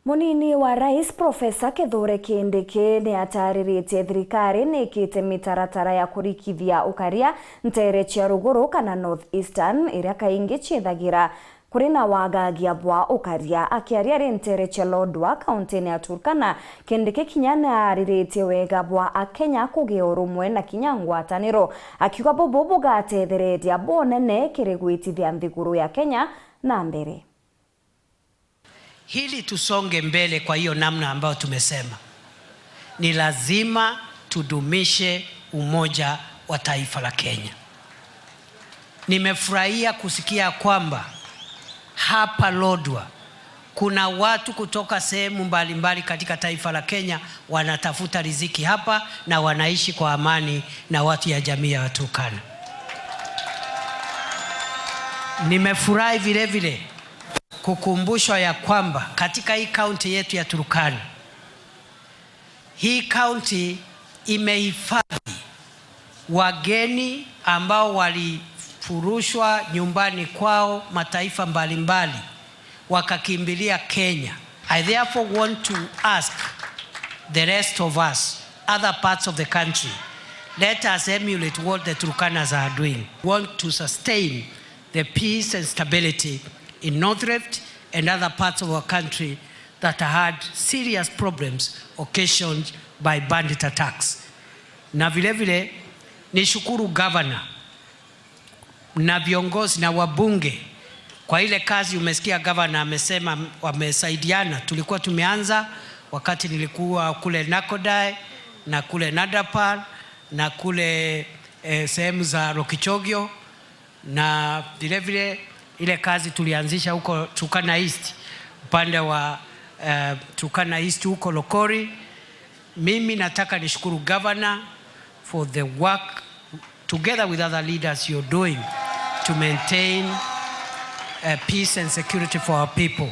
Munini wa Rais Profesa Kithure Kindiki ni atarĩrĩtie thirikari nĩ ĩkĩte mĩtaratara ya kũrikithia ũkaria ntere cia rũgũrũ kana North Eastern iria kaingĩ ciethagira kũrĩ na wagagia bwa ũkaria. Akĩaria rĩ ntere cia Lodwar kaunti-inĩ ya Turkana, Kindiki kinya nĩ arĩrĩtie wega bwa Akenya kũgĩa ũrũmwe na kinya ngwatanĩro, akiuga bobo bugatethereria bonene kĩrĩ gwĩtithia nthiguru ya Kenya na mbere. Hili tusonge mbele kwa hiyo namna ambayo tumesema. Ni lazima tudumishe umoja wa taifa la Kenya. Nimefurahia kusikia kwamba hapa Lodwar kuna watu kutoka sehemu mbalimbali katika taifa la Kenya wanatafuta riziki hapa na wanaishi kwa amani na watu ya jamii ya Turkana. Nimefurahi vile vile kukumbushwa ya kwamba katika hii kaunti yetu ya Turkana, hii kaunti imehifadhi wageni ambao walifurushwa nyumbani kwao mataifa mbalimbali wakakimbilia Kenya. I therefore want to ask the rest of us, other parts of the country, let us emulate what the Turkanas are doing. We want to sustain the peace and stability in North Rift and other parts of our country that had serious problems occasioned by bandit attacks. Na vile vile nishukuru governor na viongozi na wabunge kwa ile kazi. Umesikia governor amesema wamesaidiana. Tulikuwa tumeanza wakati nilikuwa kule Nakodai na kule Nadapal na kule sehemu za Rokichogio, na vile vile ile kazi tulianzisha huko Turkana East, upande wa Turkana East huko Lokori. Mimi nataka nishukuru governor for the work together with other leaders you're doing to maintain peace and security for our people.